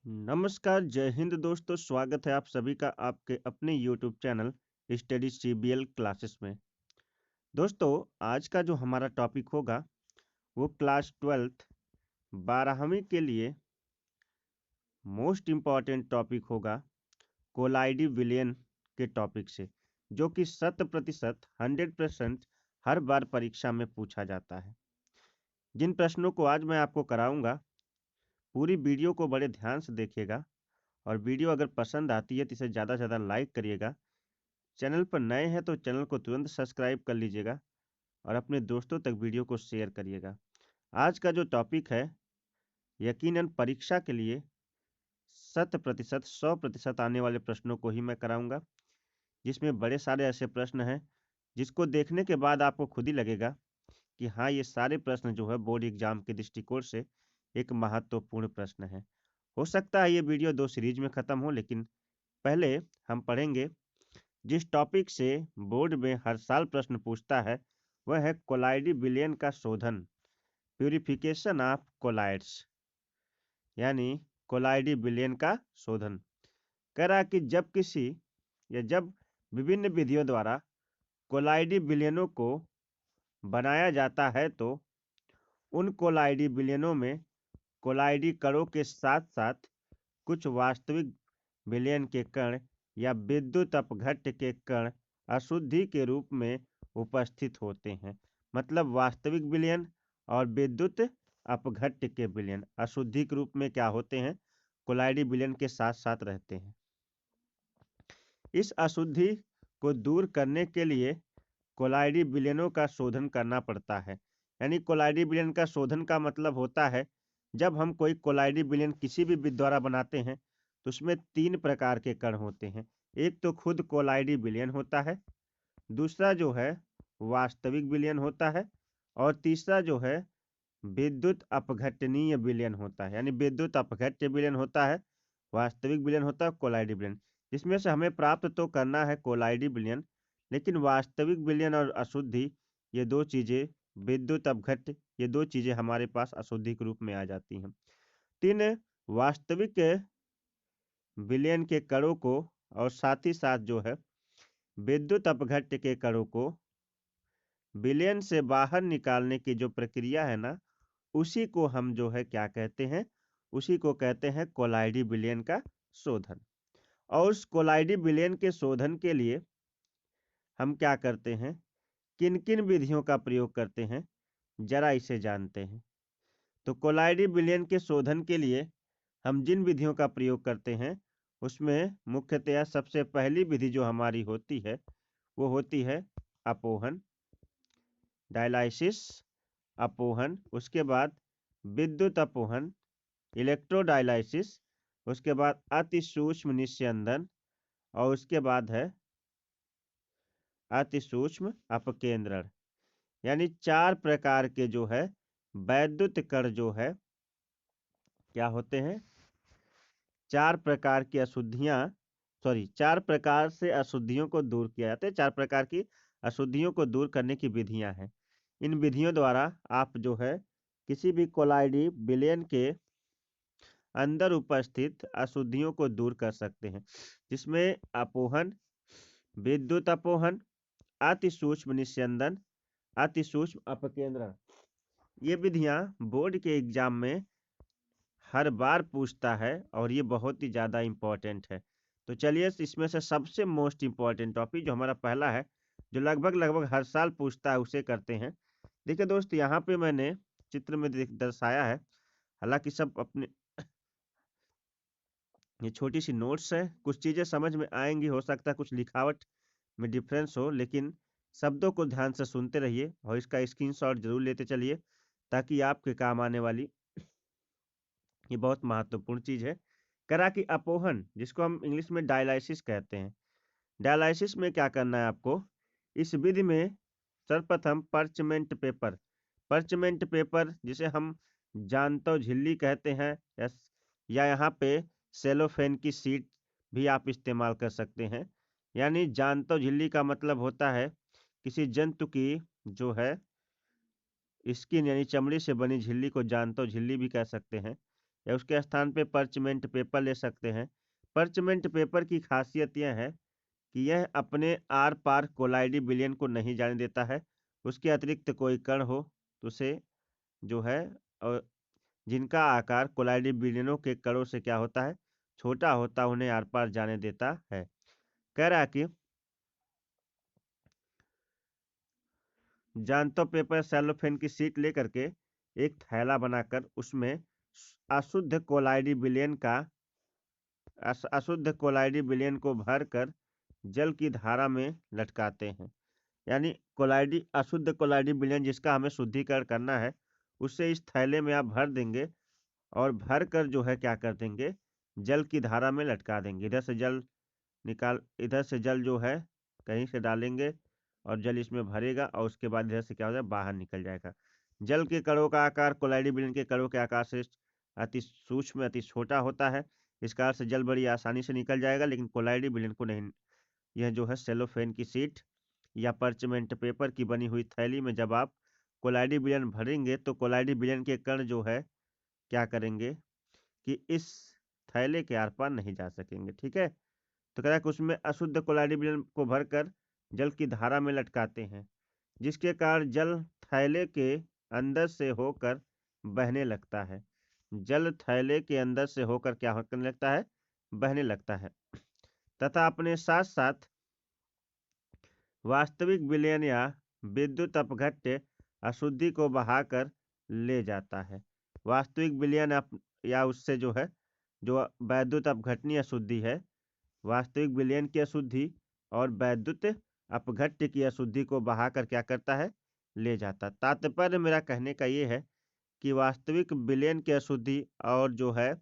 नमस्कार, जय हिंद दोस्तों। स्वागत है आप सभी का आपके अपने YouTube channel study CBL classes में। दोस्तों, आज का जो हमारा टॉपिक होगा वो क्लास 12th 12वीं के लिए मोस्ट इम्पॉर्टेंट टॉपिक होगा कोलाइडी विलियन के टॉपिक से, जो कि 100% 100% हर बार परीक्षा में पूछा जाता है। जिन प्रश्नों को आज मैं आपको कराऊंगा, पूरी वीडियो को बड़े ध्यान से देखिएगा और वीडियो अगर पसंद आती है तो इसे ज़्यादा से ज़्यादा लाइक करिएगा। चैनल पर नए हैं तो चैनल को तुरंत सब्सक्राइब कर लीजिएगा और अपने दोस्तों तक वीडियो को शेयर करिएगा। आज का जो टॉपिक है, यकीनन परीक्षा के लिए 100% 100% आने वाले प्रश्नों को ही मैं कराऊंगा, जिसमें बड़े सारे ऐसे प्रश्न हैं जिसको देखने के बाद आपको खुद ही लगेगा कि हाँ, ये सारे प्रश्न जो है बोर्ड एग्जाम के दृष्टिकोण से एक महत्वपूर्ण प्रश्न है। हो सकता है ये वीडियो 2 सीरीज में खत्म हो, लेकिन पहले हम पढ़ेंगे जिस टॉपिक से बोर्ड में हर साल प्रश्न पूछता है, वह है कोलाइडी विलयन का शोधन, प्यूरिफिकेशन ऑफ कोलाइड्स, यानी कोलाइडी विलयन का शोधन। कह रहा कि जब विभिन्न विधियों द्वारा कोलाइडी विलयनों को बनाया जाता है तो उन कोलाइडी विलयनों में कोलाइडी कणों के साथ साथ कुछ वास्तविक विलयन के कण या विद्युत अपघट्य के कण अशुद्धि के रूप में उपस्थित होते हैं। मतलब वास्तविक विलयन और विद्युत अपघट्य के विलयन अशुद्धि के रूप में क्या होते हैं, कोलाइडी विलयन के साथ साथ रहते हैं। इस अशुद्धि को दूर करने के लिए कोलाइडी विलयनों का शोधन करना पड़ता है। यानी कोलाइडी विलयन का शोधन का मतलब होता है, जब हम कोई कोलाइडी विलयन किसी भी विधि द्वारा बनाते हैं तो उसमें 3 प्रकार के कण होते हैं। एक तो खुद कोलाइडी विलयन होता है, दूसरा जो है वास्तविक विलयन होता है, और तीसरा जो है विद्युत अपघटनीय विलयन होता है। यानी विद्युत अपघट्य विलयन होता है, वास्तविक विलयन होता है, कोलाइडी विलयन। जिसमें से हमें प्राप्त तो करना है कोलाइडी विलयन, लेकिन वास्तविक विलयन और अशुद्धि, ये दो चीजें, विद्युत अपघट्य, ये दो चीजें हमारे पास अशुद्धि के रूप में आ जाती हैं। 3 वास्तविक विलयन के कणों को और साथ ही साथ जो है विद्युत अपघट्य के कणों को विलयन से बाहर निकालने की जो प्रक्रिया है ना, उसी को हम जो है क्या कहते हैं, उसी को कहते हैं कोलाइडी विलयन का शोधन। और उस कोलाइडी विलयन के शोधन के लिए हम क्या करते हैं, किन किन विधियों का प्रयोग करते हैं, जरा इसे जानते हैं। तो कोलाइडी विलयन के शोधन के लिए हम जिन विधियों का प्रयोग करते हैं, उसमें मुख्यतया सबसे पहली विधि जो हमारी होती है वो होती है अपोहन, डायलाइसिस, अपोहन। उसके बाद विद्युत अपोहन, इलेक्ट्रोडायलाइसिस। उसके बाद अति सूक्ष्म निस्यंदन, और उसके बाद है अति सूक्ष्म अपकेंद्रण। यानी 4 प्रकार के जो है वैद्युत कण जो है क्या होते हैं, 4 प्रकार की अशुद्धियां, 4 प्रकार से अशुद्धियों को दूर किया जाता है। 4 प्रकार की अशुद्धियों को दूर करने की विधियां हैं। इन विधियों द्वारा आप जो है किसी भी कोलाइडी विलयन के अंदर उपस्थित अशुद्धियों को दूर कर सकते हैं, जिसमें अपोहन, विद्युत अपोहन, अति सूक्ष्म निस्यंदन, अति सूक्ष्म अपकेंद्रण, ये विधियां बोर्ड के एग्जाम में हर बार पूछता है और ये बहुत ही ज़्यादा इम्पोर्टेंट है। तो चलिए इसमें से सबसे मोस्ट इम्पोर्टेंट टॉपिक जो हमारा पहला है, जो लगभग हर साल पूछता है, उसे करते हैं। देखिए दोस्त, यहाँ पे मैंने चित्र में दर्शाया है, हालांकि सब अपने ये छोटी सी नोट्स है, कुछ चीज़ें समझ में आएंगी, हो सकता है कुछ लिखावट में डिफरेंस हो, लेकिन शब्दों को ध्यान से सुनते रहिए और इसका स्क्रीनशॉट जरूर लेते चलिए, ताकि आपके काम आने वाली ये बहुत महत्वपूर्ण चीज है। करा कि अपोहन, जिसको हम इंग्लिश में डायलाइसिस कहते हैं, डायलाइसिस में क्या करना है आपको, इस विधि में सर्वप्रथम पर्चमेंट पेपर जिसे हम जानतो झिल्ली कहते हैं, या यहाँ पे सेलोफेन की सीट भी आप इस्तेमाल कर सकते हैं। यानी जानतो झिल्ली का मतलब होता है किसी जंतु की जो है स्किन यानी चमड़ी से बनी झिल्ली को जानतो झिल्ली भी कह सकते हैं। या उसके स्थान पे पर्चमेंट पेपर ले सकते हैं। पर्चमेंट पेपर की खासियत यह है कि यह अपने आर पार कोलाइडी विलयन को नहीं जाने देता है। उसके अतिरिक्त कोई कण हो तो उसे जो है जिनका आकार कोलाइडी विलयनों के कणों से क्या होता है, छोटा होता, उन्हें आर पार जाने देता है। कह रहा है कि जानतो पेपर सेलोफेन की शीट लेकर के एक थैला बनाकर उसमें अशुद्ध कोलाइडी विलयन का अशुद्ध कोलाइडी विलयन को भरकर जल की धारा में लटकाते हैं। यानी कोलाइडी अशुद्ध कोलाइडी विलयन जिसका हमें शुद्धिकरण करना है, उसे इस थैले में आप भर देंगे और भर कर जो है क्या कर देंगे, जल की धारा में लटका देंगे। इधर से जल जो है कहीं से डालेंगे और जल इसमें भरेगा और उसके बाद इधर से क्या हो जाएगा, बाहर निकल जाएगा। जल के कणों का आकार कोलाइडी विलयन के कणों के आकार से अति सूक्ष्म, अति छोटा होता है। इस कारण से जल बड़ी आसानी से निकल जाएगा, लेकिन कोलाइडी विलयन को नहीं। यह जो है सेलोफेन की शीट या पर्चमेंट पेपर की बनी हुई थैली में जब आप कोलाइडी विलयन भरेंगे तो कोलाइडी विलयन के कण जो है क्या करेंगे कि इस थैले के आर पार नहीं जा सकेंगे। ठीक है, तो कह रहा है कि उसमें अशुद्ध कोलाइडी विलयन को भरकर जल की धारा में लटकाते हैं, जिसके कारण जल थैले के अंदर से होकर बहने लगता है। जल थैले के अंदर से होकर क्या करने लगता है, बहने लगता है, तथा अपने साथ साथ वास्तविक विलयन या विद्युत अपघट्य अशुद्धि को बहाकर ले जाता है। वास्तविक विलयन या उससे जो है, जो वैद्युत अपघटनीय अशुद्धि है, वास्तविक विलयन की अशुद्धि और वैद्युत अपघट्य की अशुद्धि को बहाकर क्या करता है, ले जाता। तात्पर्य मेरा कहने का ये है कि वास्तविक विलयन की अशुद्धि और जो है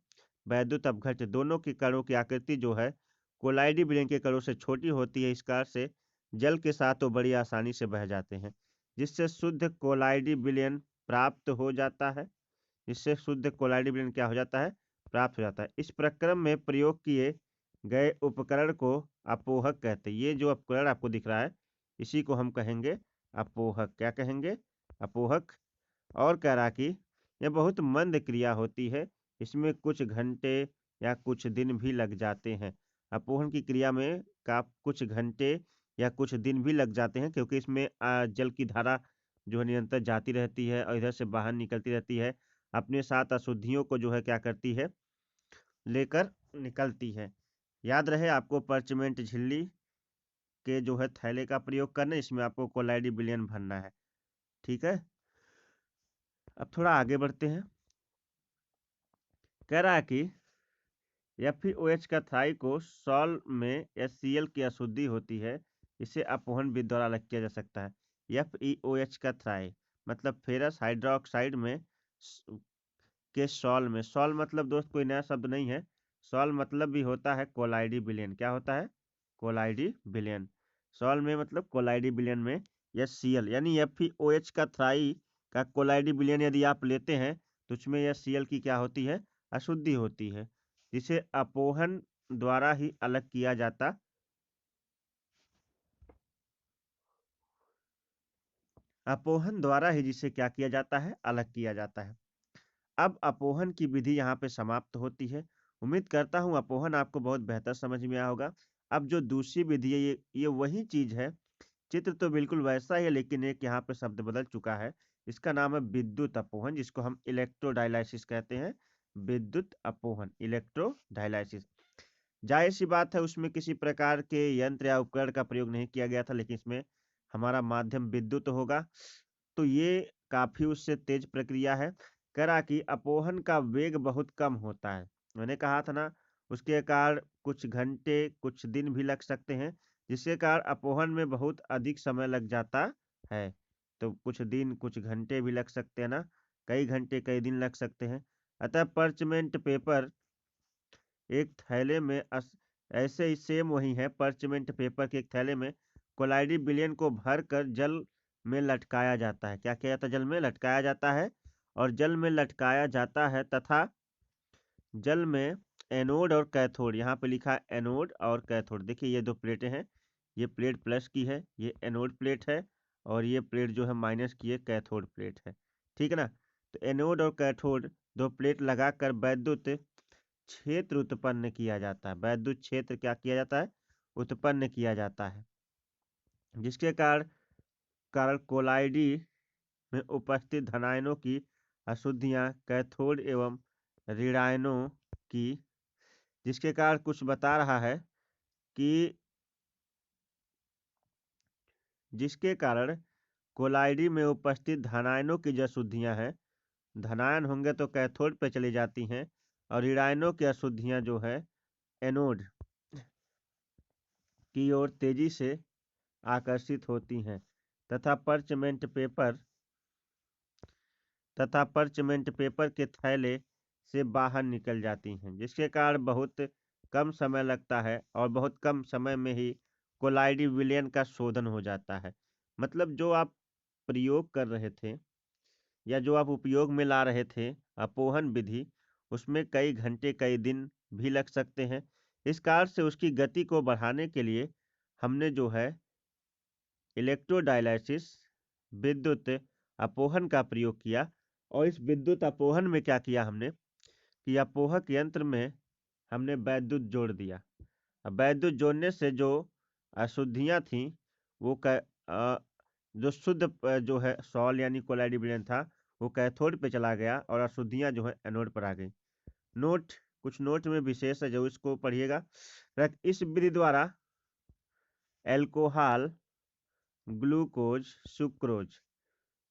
वैद्युत अपघट्य, दोनों की कणों की आकृति जो है कोलाइडी विलयन के कणों से छोटी होती है। इस कारण से जल के साथ वो बड़ी आसानी से बह जाते हैं, जिससे शुद्ध कोलाइडी विलयन प्राप्त हो जाता है। इससे शुद्ध कोलाइडी विलयन क्या हो जाता है, प्राप्त हो जाता है। इस प्रक्रम में प्रयोग किए गए उपकरण को अपोहक कहते हैं। ये जो उपकरण आपको दिख रहा है, इसी को हम कहेंगे अपोहक। क्या कहेंगे, अपोहक। और कह रहा कि यह बहुत मंद क्रिया होती है, इसमें कुछ घंटे या कुछ दिन भी लग जाते हैं। अपोहन की क्रिया में कुछ घंटे या कुछ दिन भी लग जाते हैं, क्योंकि इसमें जल की धारा जो है निरंतर जाती रहती है और इधर से बाहर निकलती रहती है, अपने साथ अशुद्धियों को जो है क्या करती है, लेकर निकलती है। याद रहे आपको पर्चमेंट झिल्ली के जो है थैले का प्रयोग करना, इसमें आपको कोलाइडी विलयन भरना है। ठीक है, अब थोड़ा आगे बढ़ते हैं। कह रहा है कि FeOH का थाई को सॉल्व में HCl की अशुद्धि होती है, इसे अपवहन विधि द्वारा अलग किया जा सकता है। FeOH का थाई मतलब फेरस हाइड्रोक्साइड में के सॉल्व में, सॉल्व मतलब दोस्त कोई नया शब्द नहीं है, सॉल्व मतलब भी होता है कोलाइडी विलयन। क्या होता है, कोलाइडी विलयन। सॉल्व में मतलब कोलाइडी विलयन में HCl यानी FeOH का थाई का कोलाइडी विलयन यदि आप लेते हैं तो उसमें HCl की क्या होती है, अशुद्धि होती है, जिसे अपोहन द्वारा ही अलग किया जाता अपोहन द्वारा ही जिसे क्या किया जाता है, अलग किया जाता है। अब अपोहन की विधि यहाँ पे समाप्त होती है। उम्मीद करता हूँ अपोहन आपको बहुत बेहतर समझ में आया होगा। अब जो दूसरी विधि है, ये वही चीज है, चित्र तो बिल्कुल वैसा ही है, लेकिन एक यहाँ पे शब्द बदल चुका है। इसका नाम है विद्युत अपोहन, जिसको हम इलेक्ट्रोडायलाइसिस कहते हैं। विद्युत अपोहन, इलेक्ट्रोडायलाइसिस। जाहिर सी बात है उसमें किसी प्रकार के यंत्र या उपकरण का प्रयोग नहीं किया गया था, लेकिन इसमें हमारा माध्यम विद्युत होगा, तो ये काफी उससे तेज प्रक्रिया है। कह रहा कि अपोहन का वेग बहुत कम होता है। मैंने कहा था ना, उसके कारण कुछ घंटे कुछ दिन भी लग सकते हैं, जिसके कारण अपोहन में बहुत अधिक समय लग जाता है। तो कुछ दिन कुछ घंटे भी लग सकते हैं ना, कई घंटे कई दिन लग सकते हैं। अतः पर्चमेंट पेपर एक थैले में ऐसे ही सेम वही है, पर्चमेंट पेपर के एक थैले में कोलाइडी विलयन को भरकर जल में लटकाया जाता है। क्या किया जाता है, जल में लटकाया जाता है। और जल में लटकाया जाता है तथा जल में एनोड और कैथोड, यहाँ पे लिखा है एनोड और कैथोड। देखिए ये दो प्लेटें हैं, ये प्लेट प्लस की है, ये एनोड प्लेट है, और ये प्लेट जो है माइनस की है, कैथोड प्लेट है। ठीक है ना, तो एनोड और कैथोड दो प्लेट लगाकर वैद्युत क्षेत्र उत्पन्न किया जाता है। वैद्युत क्षेत्र क्या किया जाता है? उत्पन्न किया जाता है, जिसके कारण कारण कोलाइडी में उपस्थित धनायनों की अशुद्धियां कैथोड एवं ऋणायनों की, जिसके कारण कुछ बता रहा है कि जिसके कारण कोलाइडी में उपस्थित धनायनों की जो अशुद्धियां हैं, धनायन होंगे तो कैथोड पे चली जाती हैं और ऋणायनों की अशुद्धियां जो है एनोड की ओर तेजी से आकर्षित होती हैं तथा परचमेंट पेपर के थैले से बाहर निकल जाती हैं, जिसके कारण बहुत कम समय लगता है और बहुत कम समय में ही कोलाइडी विलयन का शोधन हो जाता है। मतलब जो आप प्रयोग कर रहे थे या जो आप उपयोग में ला रहे थे अपोहन विधि, उसमें कई घंटे कई दिन भी लग सकते हैं। इस कारण से उसकी गति को बढ़ाने के लिए हमने जो है इलेक्ट्रोडायलिसिस विद्युत अपोहन का प्रयोग किया। और इस विद्युत अपोहन में क्या किया हमने कि अपोहक यंत्र में हमने वैद्युत जोड़ दिया। अब वैद्युत जोड़ने से जो अशुद्धियां थी वो जो शुद्ध जो है सॉल यानी कोलाइडी विलयन था वो कैथोड पे चला गया और अशुद्धियां जो है एनोड पर आ गई। नोट, कुछ नोट में विशेष है जो इसको पढ़िएगा। इस विधि द्वारा alcohol, glucose, sucrose,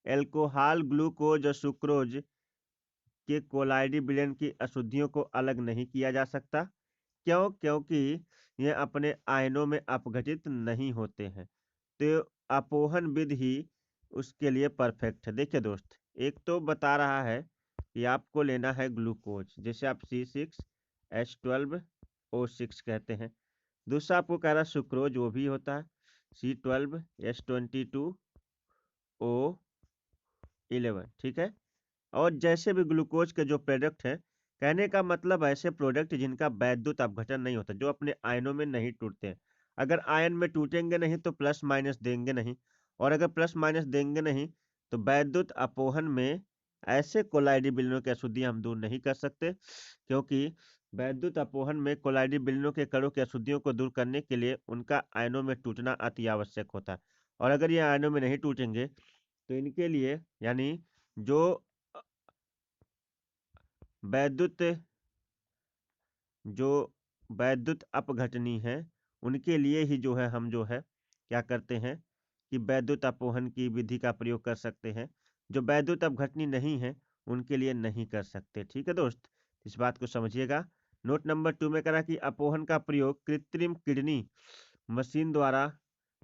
alcohol, glucose और सुक्रोज के कोलाइडी विलयन की अशुद्धियों को अलग नहीं किया जा सकता। क्यों? क्योंकि ये अपने आयनों में अपघटित नहीं होते हैं। तो अपोहन विधि ही उसके लिए परफेक्ट है। देखिए दोस्त, एक तो बता रहा है कि आपको लेना है ग्लूकोज, जैसे आप C6H12O6 कहते हैं। दूसरा आपको कह रहा है सुक्रोज, वो भी होता है C12H22O11, ठीक है। और जैसे भी ग्लूकोज के जो प्रोडक्ट हैं, कहने का मतलब ऐसे प्रोडक्ट जिनका वैद्युत अपघटन नहीं होता, जो अपने आयनों में नहीं टूटते हैं। अगर आयन में टूटेंगे नहीं तो प्लस माइनस देंगे नहीं, और अगर प्लस माइनस देंगे नहीं तो वैद्युत अपोहन में ऐसे कोलाइडी विलयनों की अशुद्धियां हम दूर नहीं कर सकते, क्योंकि वैद्युत अपोहन में कोलाइडी विलयनों के कणों की अशुद्धियों को दूर करने के लिए उनका आयनों में टूटना अति आवश्यक होता है। और अगर ये आयनों में नहीं टूटेंगे तो इनके लिए यानी जो वैद्युत जो वैद्युत अपघटनी है उनके लिए ही जो है हम जो है क्या करते हैं कि वैद्युत अपोहन की विधि का प्रयोग कर सकते हैं। जो वैद्युत अपघटनी नहीं है उनके लिए नहीं कर सकते। ठीक है दोस्त, इस बात को समझिएगा। नोट नंबर 2 में करा कि अपोहन का प्रयोग कृत्रिम किडनी मशीन द्वारा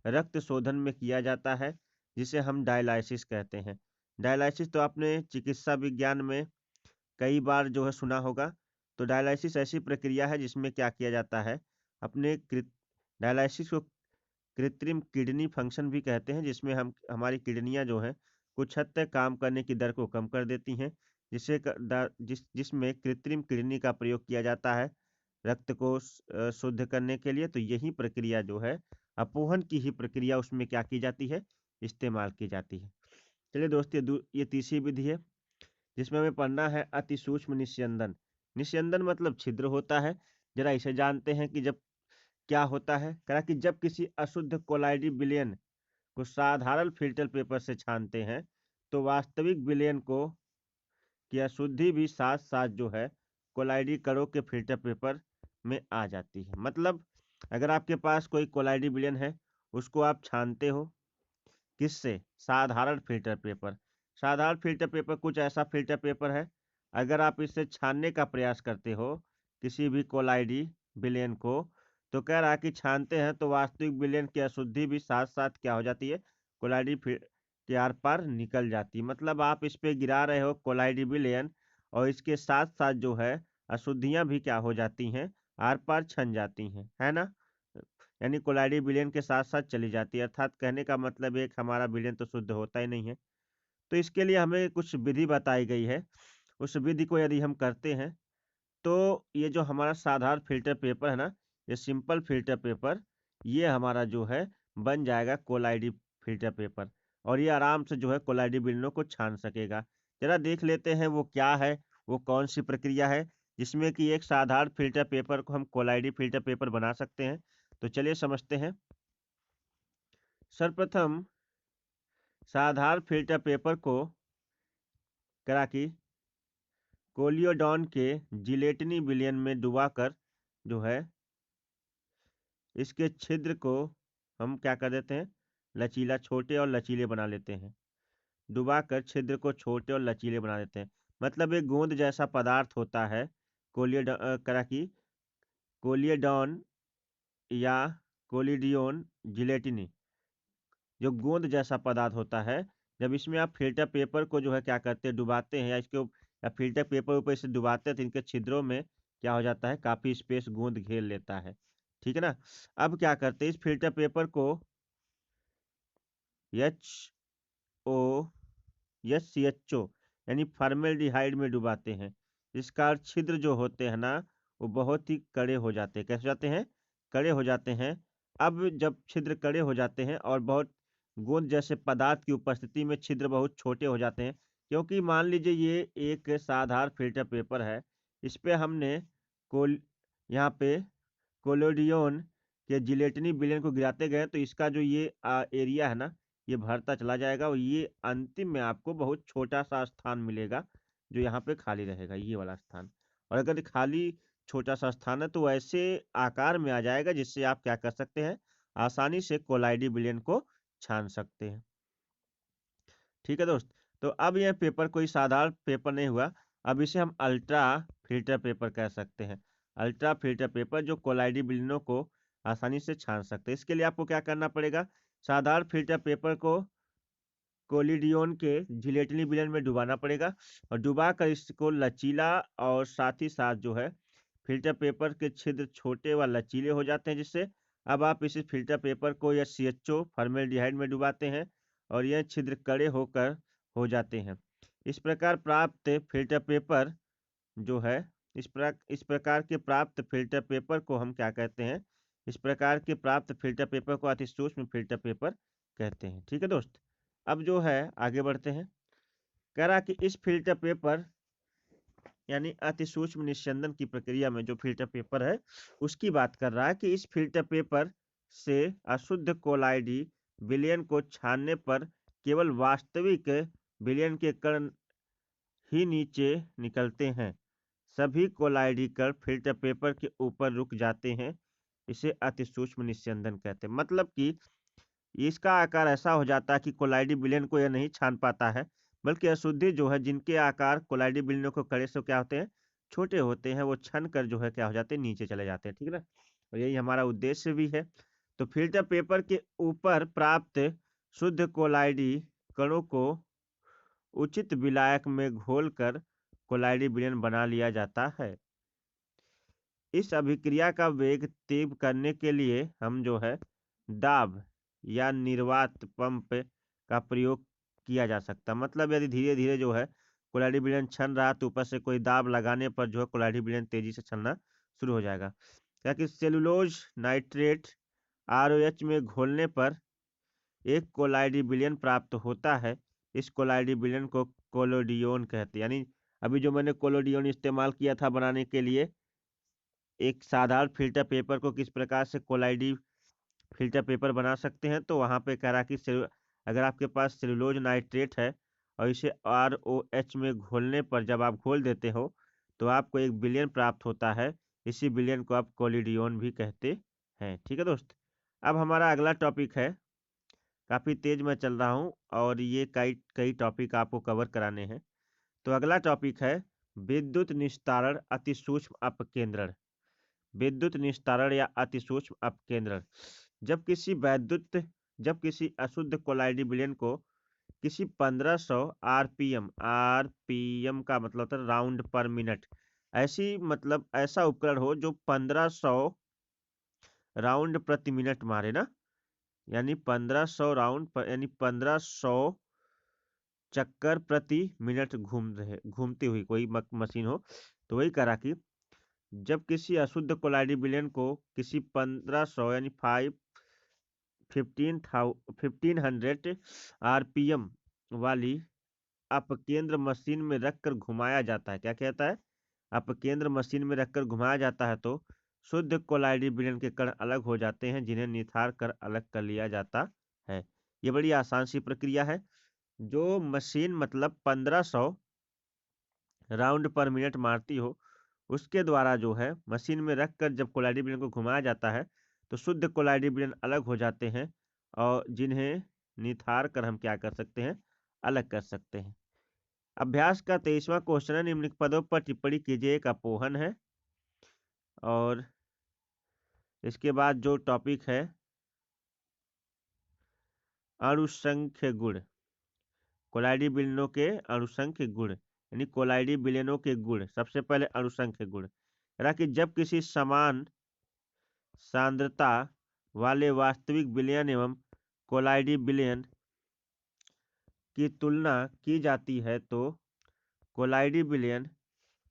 रक्त शोधन में किया जाता है, जिसे हम डायलाइसिस कहते हैं। डायलाइसिस तो आपने चिकित्सा विज्ञान में कई बार जो है सुना होगा। तो डायलिसिस ऐसी प्रक्रिया है जिसमें क्या किया जाता है, अपने डायलिसिस को कृत्रिम किडनी फंक्शन भी कहते हैं, जिसमें हम हमारी किडनियां जो हैं कुछ हद तक काम करने की दर को कम कर देती हैं, जिसमें कृत्रिम किडनी का प्रयोग किया जाता है रक्त को शुद्ध करने के लिए। तो यही प्रक्रिया जो है अपोहन की ही प्रक्रिया उसमें क्या की जाती है, इस्तेमाल की जाती है। चलिए दोस्त, ये तीसरी विधि है जिसमें हमें पढ़ना है अति सूक्ष्म निस्यंदन। निस्यंदन मतलब छिद्र होता है। जरा इसे जानते हैं कि जब क्या होता है। कहा कि जब किसी अशुद्ध कोलाइडी विलयन को साधारण फिल्टर पेपर से छानते हैं तो वास्तविक विलयन को की अशुद्धि भी साथ साथ जो है कोलाइडी कणों के फिल्टर पेपर में आ जाती है। मतलब अगर आपके पास कोई कोलाइडी विलयन है, उसको आप छानते हो किससे? साधारण फिल्टर पेपर। साधारण फिल्टर पेपर कुछ ऐसा फिल्टर पेपर है, अगर आप इससे छानने का प्रयास करते हो किसी भी कोलाइडी विलयन को, तो कह रहा है कि छानते हैं तो वास्तविक विलयन की अशुद्धि भी साथ साथ क्या हो जाती है, कोलाइडी के आर पार निकल जाती है। मतलब आप इस पे गिरा रहे हो कोलाइडी विलयन और इसके साथ साथ जो है अशुद्धियां भी क्या हो जाती हैं, आर पार छन जाती हैं, है ना। यानी कोलाइडी विलयन के साथ साथ चली जाती है, अर्थात कहने का मतलब एक हमारा विलयन तो शुद्ध होता ही नहीं है। तो इसके लिए हमें कुछ विधि बताई गई है। उस विधि को यदि हम करते हैं तो ये जो हमारा साधारण फिल्टर पेपर है ना, ये सिंपल फिल्टर पेपर, ये हमारा जो है बन जाएगा कोलाइडी फिल्टर पेपर, और ये आराम से जो है कोलाइडी विलयनों को छान सकेगा। जरा देख लेते हैं वो क्या है वो कौन सी प्रक्रिया है जिसमें कि एक साधारण फिल्टर पेपर को हम कोलाइडी फिल्टर पेपर बना सकते हैं। तो चलिए समझते हैं। सर्वप्रथम साधारण फिल्टर पेपर को करा कि कोलियोडॉन के जिलेटिनी विलयन में डुबाकर जो है इसके छिद्र को हम क्या कर देते हैं, लचीला, छोटे और लचीले बना लेते हैं। डुबाकर छिद्र को छोटे और लचीले बना देते हैं। मतलब एक गोंद जैसा पदार्थ होता है करा कि कोलियोडॉन या कोलिडियन जिलेटिनी, जो गोंद जैसा पदार्थ होता है, जब इसमें आप फिल्टर पेपर को जो है क्या करते हैं, डुबाते हैं या फिल्टर पेपर ऊपर इसे डुबाते हैं तो इनके छिद्रों में क्या हो जाता है, काफी स्पेस गोंद घेर लेता है। ठीक है ना। अब क्या करते हैं, इस फिल्टर पेपर को HO SCHO यानी फॉर्मेल्डिहाइड में डुबाते हैं। इसका छिद्र जो होते हैं ना, वो बहुत ही कड़े हो जाते हैं। कैसे जाते हैं, कड़े हो जाते हैं। अब जब छिद्र कड़े हो जाते हैं और बहुत गोंद जैसे पदार्थ की उपस्थिति में छिद्र बहुत छोटे हो जाते हैं, क्योंकि मान लीजिए ये एक साधारण फिल्टर पेपर है, इस पे हमने कोल यहाँ पे कोलोडियन के जिलेटिनी विलयन को गिराते गए तो इसका जो ये एरिया है ना, ये भरता चला जाएगा और ये अंतिम में आपको बहुत छोटा सा स्थान मिलेगा जो यहाँ पे खाली रहेगा, ये वाला स्थान। और अगर खाली छोटा सा स्थान है तो ऐसे आकार में आ जाएगा जिससे आप क्या कर सकते हैं, आसानी से कोलाइडी विलयन को छान सकते हैं। ठीक है दोस्त। तो अब यह पेपर कोई साधारण पेपर नहीं हुआ, अब इसे हम अल्ट्रा फिल्टर पेपर कह सकते हैं। अल्ट्रा फिल्टर पेपर जो कोलाइडी विलयनों को आसानी से छान सकते हैं। इसके लिए आपको क्या करना पड़ेगा, साधारण फिल्टर पेपर को कोलिडियन के जिलेटिनी विलयन में डुबाना पड़ेगा और डुबा कर इसको लचीला और साथ ही साथ जो है फिल्टर पेपर के छिद्र छोटे व लचीले हो जाते हैं, जिससे अब आप इस फिल्टर पेपर को या CHO फॉर्मेल्डिहाइड में डुबाते हैं और यह छिद्र कड़े होकर हो जाते हैं। इस प्रकार प्राप्त फिल्टर पेपर जो है इस प्रकार के प्राप्त फिल्टर पेपर को हम क्या कहते हैं, इस प्रकार के प्राप्त फिल्टर पेपर को अति सूक्ष्म फिल्टर पेपर कहते हैं। ठीक है दोस्त। अब जो है आगे बढ़ते हैं। कह रहा कि इस फिल्टर पेपर यानी अति सूक्ष्म निस्यंदन की प्रक्रिया में जो फिल्टर पेपर है उसकी बात कर रहा है कि इस फिल्टर पेपर से अशुद्ध कोलाइडी विलयन को छानने पर केवल वास्तविक विलयन के कण ही नीचे निकलते हैं। सभी कोलाइडी कण फिल्टर पेपर के ऊपर रुक जाते हैं। इसे अति सूक्ष्म निस्यंदन कहते हैं। मतलब कि इसका आकार ऐसा हो जाता है कि कोलाइडी विलयन को यह नहीं छान पाता है, बल्कि अशुद्धि जो है जिनके आकार कोलाइडी विलयनों को कड़े से क्या होते हैं, छोटे होते हैं, वो छन कर जो है क्या हो जाते हैं, नीचे चले जाते हैं। ठीक है ना। और यही हमारा उद्देश्य भी है। तो फिल्टर पेपर के ऊपर प्राप्त शुद्ध कोलाइडी कणों को उचित विलायक में घोलकर कोलाइडी विलयन बना लिया जाता है। इस अभिक्रिया का वेग तीव्र करने के लिए हम जो है दाब या निर्वात पंप का प्रयोग किया जा सकता है। मतलब यदि धीरे धीरे जो है कोलाइडी विलयन छन रहा तो ऊपर से कोई दाब लगाने पर जो है कोलाइडी विलयन तेजी से छनना शुरू हो जाएगा। क्या कि सेलुलोज नाइट्रेट ROH में घोलने पर एक कोलाइडी विलयन प्राप्त होता है। इस कोलाइडी विलयन को कोलोडियन कहते हैं। यानी अभी जो मैंने कोलोडियन इस्तेमाल किया था बनाने के लिए एक साधारण फिल्टर पेपर को किस प्रकार से कोलाइडी फिल्टर पेपर बना सकते हैं, तो वहाँ पे कह रहा कि अगर आपके पास सेलुलोज नाइट्रेट है और इसे ROH में घोलने पर जब आप घोल देते हो तो आपको एक विलयन प्राप्त होता है। इसी विलयन को आप कोलिडियन भी कहते हैं। ठीक है दोस्त। अब हमारा अगला टॉपिक है, काफ़ी तेज मैं चल रहा हूँ और ये कई कई टॉपिक आपको कवर कराने हैं। तो अगला टॉपिक है विद्युत निस्तारण अति सूक्ष्म अपकेंद्रण। विद्युत निस्तारण या अति सूक्ष्म अपकेंद्रण। जब किसी अशुद्ध कोलाइडी विलयन को किसी 1500 आरपीएम का मतलब होता है राउंड पर मिनट, ऐसी मतलब ऐसा उपकरण हो जो 1500 राउंड प्रति मिनट मारे ना, यानी 1500 राउंड पर यानी 1500 चक्कर प्रति मिनट घूमती हुई कोई मशीन हो। तो वही करा कि जब किसी अशुद्ध कोलाइडी विलयन को किसी 1500 यानी 1500 आरपीएम वाली अपकेंद्र मशीन में रखकर घुमाया जाता है, क्या कहता है, अपकेंद्र मशीन में रखकर घुमाया जाता है तो शुद्ध कोलाइडी विलयन के कण अलग हो जाते हैं, जिन्हें निथार कर अलग कर लिया जाता है। ये बड़ी आसान सी प्रक्रिया है। जो मशीन मतलब 1500 राउंड पर मिनट मारती हो, उसके द्वारा जो है मशीन में रखकर जब कोलाइडी विलयन को घुमाया जाता है तो शुद्ध कोलाइडी विलयन अलग हो जाते हैं, और जिन्हें निथार कर हम क्या कर सकते हैं, अलग कर सकते हैं। अभ्यास का 23वां क्वेश्चन है, निम्नलिखित पदों पर टिप्पणी कीजिए, एक अपोहन है। और इसके बाद जो टॉपिक है अणुसंख्य गुण, कोलाइडी विलयनों के अणुसंख्य गुण, यानी कोलाइडी विलयनों के गुण। सबसे पहले अणुसंख्य गुण, यानी कि जब किसी समान सांद्रता वाले वास्तविक विलयन एवं कोलाइडी विलयन की तुलना की जाती है तो कोलाइडी विलयन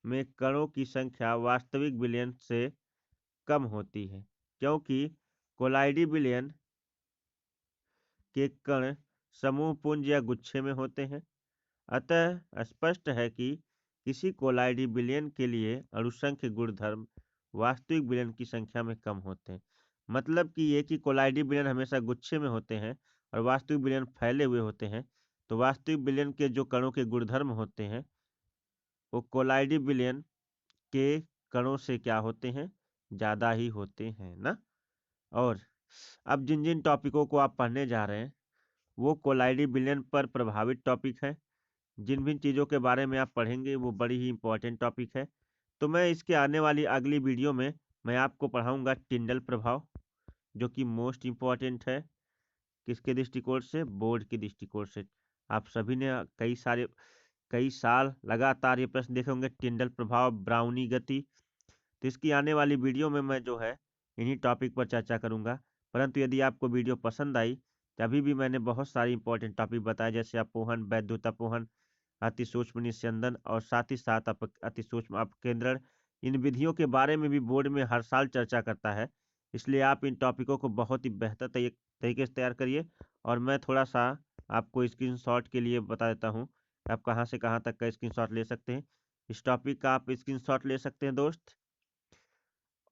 में कणों की संख्या वास्तविक विलयन से कम होती है, क्योंकि कोलाइडी विलयन के कण समूह पुंज या गुच्छे में होते हैं। अतः स्पष्ट है कि किसी कोलाइडी विलयन के लिए अणुसंख्य गुणधर्म वास्तविक विलयन की संख्या में कम होते हैं। मतलब कि ये कि कोलाइडी विलयन हमेशा गुच्छे में होते हैं और वास्तविक विलयन फैले हुए होते हैं, तो वास्तविक विलयन के जो कणों के गुणधर्म होते हैं वो कोलाइडी विलयन के कणों से क्या होते हैं, ज़्यादा ही होते हैं ना। और अब जिन जिन टॉपिकों को आप पढ़ने जा रहे हैं वो कोलाइडी विलयन पर प्रभावित टॉपिक है। जिन भी चीज़ों के बारे में आप पढ़ेंगे वो बड़ी ही इंपॉर्टेंट टॉपिक है। तो मैं इसके आने वाली अगली वीडियो में मैं आपको पढ़ाऊंगा टिंडल प्रभाव, जो कि मोस्ट इम्पॉर्टेंट है। किसके दृष्टिकोण से, बोर्ड के दृष्टिकोण से। आप सभी ने कई साल लगातार ये प्रश्न देखे होंगे, टिंडल प्रभाव, ब्राउनी गति। तो इसकी आने वाली वीडियो में मैं जो है इन्हीं टॉपिक पर चर्चा करूंगा। परंतु यदि आपको वीडियो पसंद आई तो अभी भी मैंने बहुत सारी इंपॉर्टेंट टॉपिक बताए, जैसे अपोहन, वैद्युत अपोहन, अति सूक्ष्म निस्यंदन और साथ ही साथ अति सूक्ष्म अपकेंद्रण। इन विधियों के बारे में भी बोर्ड में हर साल चर्चा करता है, इसलिए आप इन टॉपिकों को बहुत ही बेहतर तरीके से तैयार करिए। और मैं थोड़ा सा आपको स्क्रीनशॉट के लिए बता देता हूँ आप कहाँ से कहाँ तक का स्क्रीनशॉट ले सकते हैं। इस टॉपिक का आप स्क्रीनशॉट ले सकते हैं दोस्त।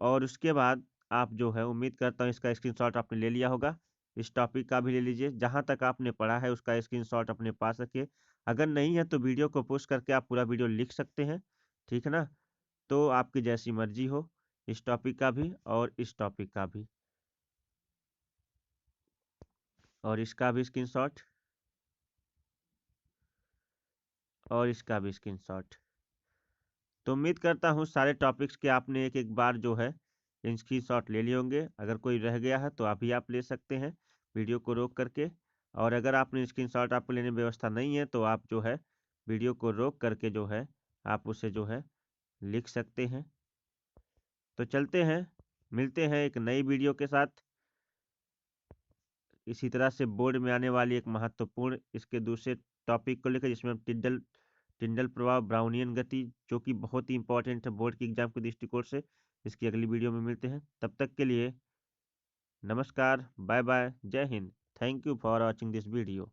और उसके बाद आप जो है, उम्मीद करता हूँ इसका स्क्रीनशॉट आपने ले लिया होगा। इस टॉपिक का भी ले लीजिए, जहाँ तक आपने पढ़ा है उसका स्क्रीनशॉट अपने पास रखिए। अगर नहीं है तो वीडियो को पोस्ट करके आप पूरा वीडियो लिख सकते हैं, ठीक है ना। तो आपकी जैसी मर्जी हो, इस टॉपिक का भी और इस टॉपिक का भी, और इसका भी स्क्रीनशॉट और इसका भी स्क्रीनशॉट। तो उम्मीद करता हूँ सारे टॉपिक्स के आपने एक एक बार जो है स्क्रीनशॉट ले लिए होंगे। अगर कोई रह गया है तो अभी आप ले सकते हैं वीडियो को रोक करके। और अगर आपने स्क्रीनशॉट आपको लेने की व्यवस्था नहीं है तो आप जो है वीडियो को रोक करके जो है आप उसे जो है लिख सकते हैं। तो चलते हैं, मिलते हैं एक नई वीडियो के साथ। इसी तरह से बोर्ड में आने वाली एक महत्वपूर्ण इसके दूसरे टॉपिक को लेकर, जिसमें हम टिंडल टिंडल प्रभाव, ब्राउनियन गति, जो कि बहुत ही इंपॉर्टेंट है बोर्ड की एग्जाम के दृष्टिकोण से। इसकी अगली वीडियो में मिलते हैं, तब तक के लिए नमस्कार, बाय बाय, जय Hind. Thank you for watching this video.